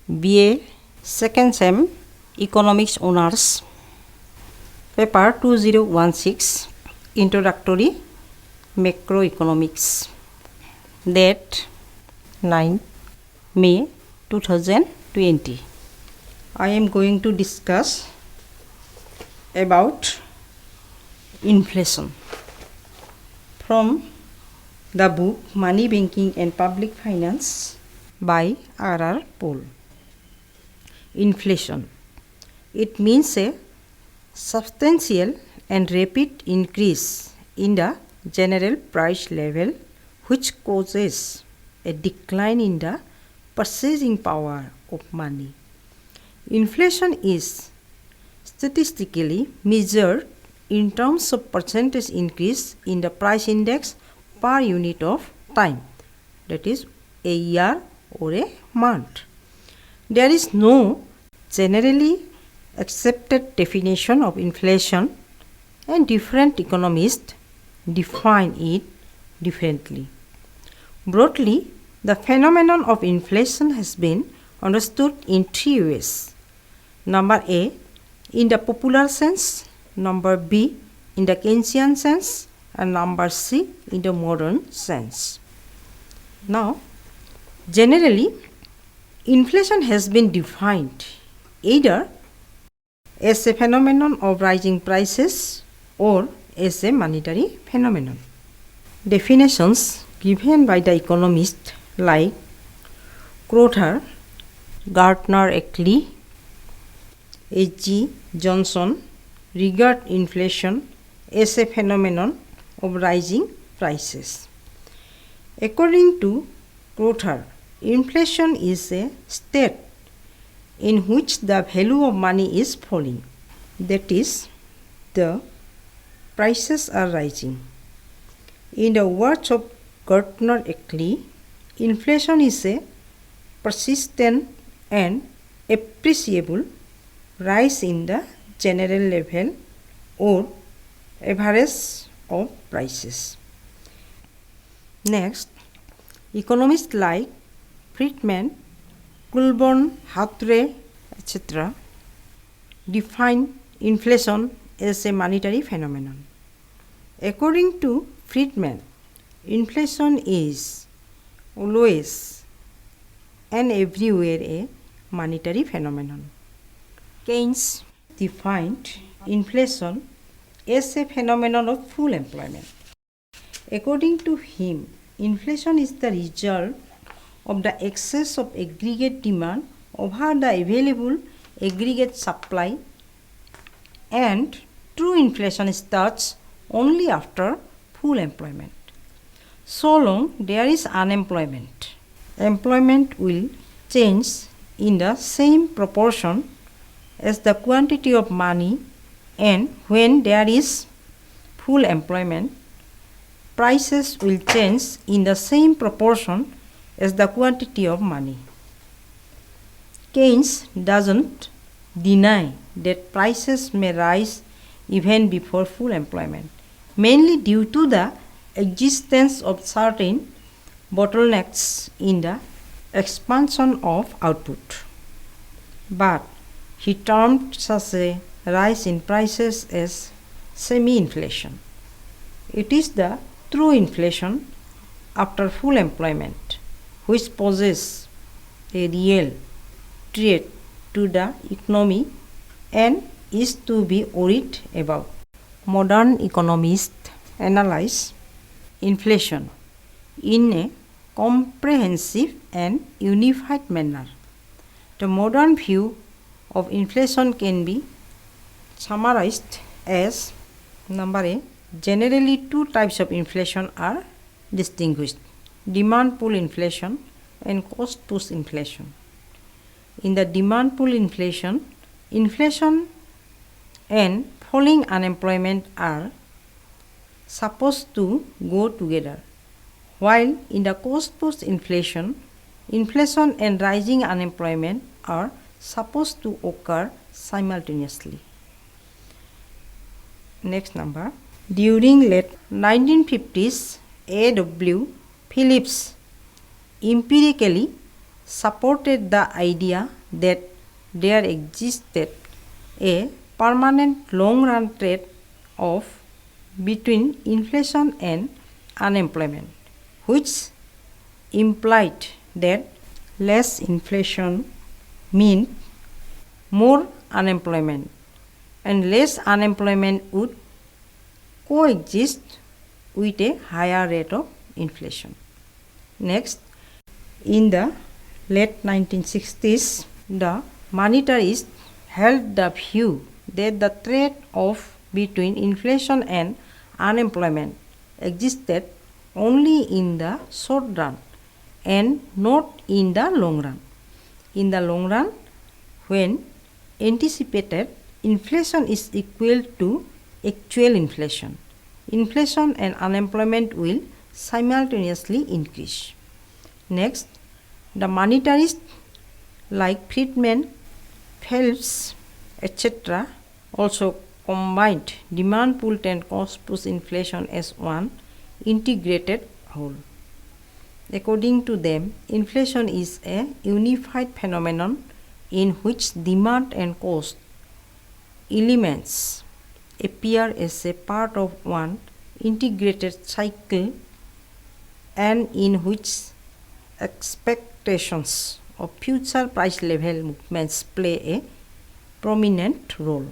BA Second Sem Economics Honors, Paper 2016, Introductory Macroeconomics. Date 9 May 2020. I am going to discuss about inflation from the book Money, Banking and Public Finance by R.R. Pohl. Inflation. It means a substantial and rapid increase in the general price level which causes a decline in the purchasing power of money. Inflation is statistically measured in terms of percentage increase in the price index per unit of time, that is a year or a month. There is no generally accepted definition of inflation and different economists define it differently. Broadly, the phenomenon of inflation has been understood in three ways. Number A, in the popular sense, number B, in the Keynesian sense, and number C, in the modern sense. Now, generally, inflation has been defined either as a phenomenon of rising prices or as a monetary phenomenon. Definitions given by the economists like Crowther, Gardner Ackley, H.G. Johnson regard inflation as a phenomenon of rising prices. According to Crowther, inflation is a state in which the value of money is falling. That is, the prices are rising. In the words of Gardner Ackley, inflation is a persistent and appreciable rise in the general level or average of prices. Next, economists like Friedman, Coolborn, Hathaway, etc. define inflation as a monetary phenomenon. According to Friedman, inflation is always and everywhere a monetary phenomenon. Keynes defined inflation as a phenomenon of full employment. According to him, inflation is the result of the excess of aggregate demand over the available aggregate supply, and true inflation starts only after full employment. So long there is unemployment, employment will change in the same proportion as the quantity of money, and when there is full employment, prices will change in the same proportion as the quantity of money. Keynes doesn't deny that prices may rise even before full employment, mainly due to the existence of certain bottlenecks in the expansion of output. But he termed such a rise in prices as semi-inflation. It is the true inflation after full employment which poses a real threat to the economy and is to be worried about. Modern economists analyze inflation in a comprehensive and unified manner. The modern view of inflation can be summarized as number A. Generally, two types of inflation are distinguished: demand pull inflation and cost push inflation. In the demand pull inflation, inflation and falling unemployment are supposed to go together, while in the cost push inflation, inflation and rising unemployment are supposed to occur simultaneously. Next number. During late 1950s, A.W. Phillips empirically supported the idea that there existed a permanent long-run trade-off between inflation and unemployment, which implied that less inflation meant more unemployment, and less unemployment would coexist with a higher rate of inflation. Next, in the late 1960s, the monetarists held the view that the trade-off between inflation and unemployment existed only in the short run and not in the long run. In the long run, when anticipated inflation is equal to actual inflation, inflation and unemployment will simultaneously increase. Next, the monetarists like Friedman, Phelps, etc. also combined demand pull and cost push inflation as one integrated whole. According to them, inflation is a unified phenomenon in which demand and cost elements appear as a part of one integrated cycle and in which expectations of future price level movements play a prominent role.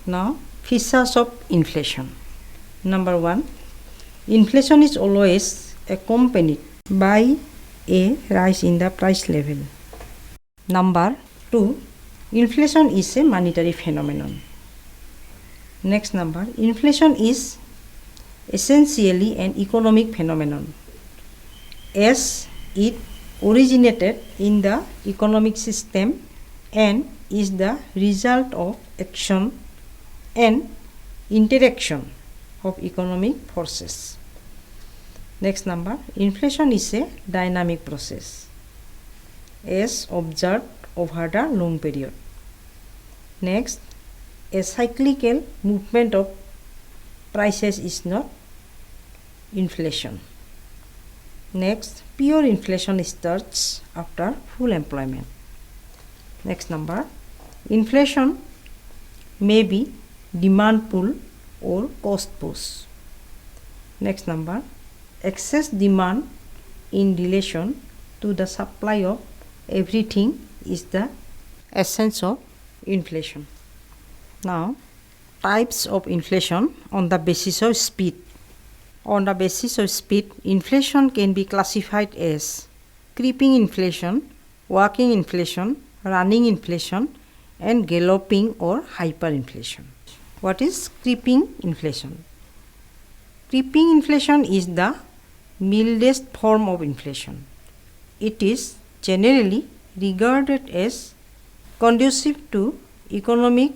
Now, features of inflation. Number 1, inflation is always accompanied by a rise in the price level. Number 2, inflation is a monetary phenomenon. Next number, inflation is essentially an economic phenomenon as it originated in the economic system and is the result of action and interaction of economic forces. Next number, inflation is a dynamic process as observed over the long period. Next, a cyclical movement of prices is not inflation. Next, pure inflation starts after full employment. Next number, inflation may be demand pull or cost push. Next number, excess demand in relation to the supply of everything is the essence of inflation. Now, types of inflation on the basis of speed. On the basis of speed, inflation can be classified as creeping inflation, walking inflation, running inflation, and galloping or hyperinflation. What is creeping inflation? Creeping inflation is the mildest form of inflation. It is generally regarded as conducive to economic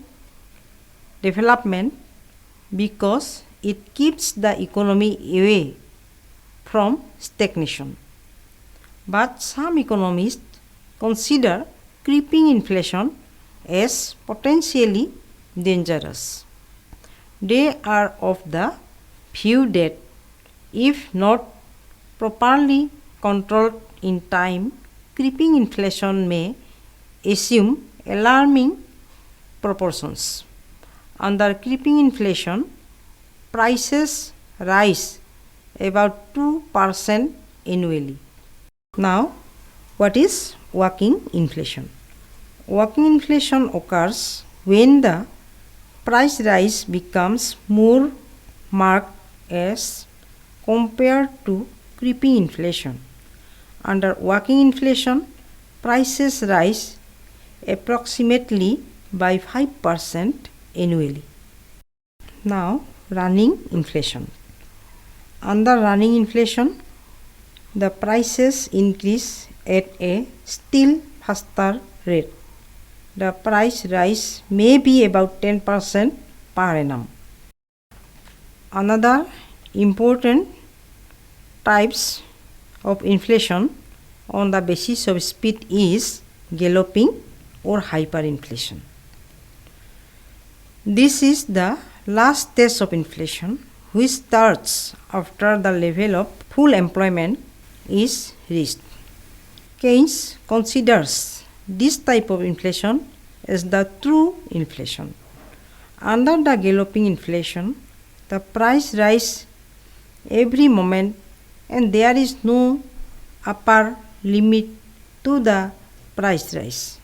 development because it keeps the economy away from stagnation. But some economists consider creeping inflation as potentially dangerous. They are of the view that if not properly controlled in time, creeping inflation may assume alarming proportions. Under creeping inflation, prices rise about 2% annually. Now, what is walking inflation? Walking inflation occurs when the price rise becomes more marked as compared to creeping inflation. Under walking inflation, prices rise approximately by 5% annually. Now, running inflation. Under running inflation, the prices increase at a still faster rate. The price rise may be about 10% per annum. Another important types of inflation on the basis of speed is galloping or hyperinflation. This is the last stage of inflation which starts after the level of full employment is reached. Keynes considers this type of inflation as the true inflation. Under the galloping inflation, the price rises every moment and there is no upper limit to the price rise.